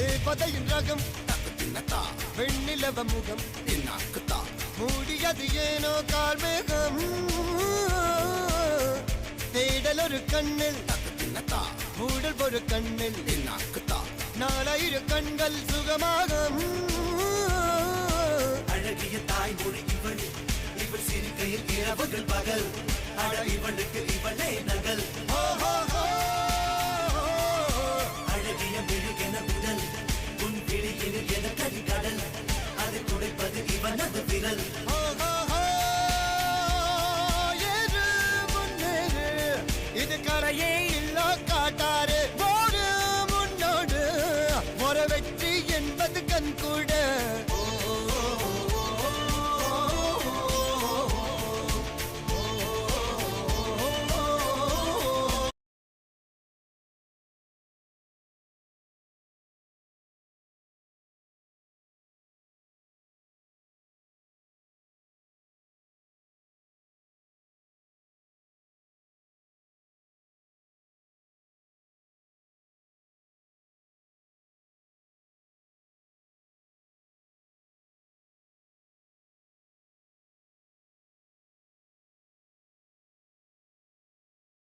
தேவதையின் ரகம் வெண்ணிலவ முகம் மூடியது ஏனோ கார்மேகம் தேடல் ஒரு கண்ணில் மூடல் ஒரு கண்ணில் நாலாயிரம் கண்கள் சுகமாக அழகிய தாய்மொழி இவள் இவள் சிரிக்கையில் இரவுகள் பகல் அழ இவளுக்கு இவளே நகல் அழகிய மெழுகென உடல் உன் விழியில் என கரிகடல் அது துடைப்பது இவனது விரல் இது கரையே இல்ல காட்டா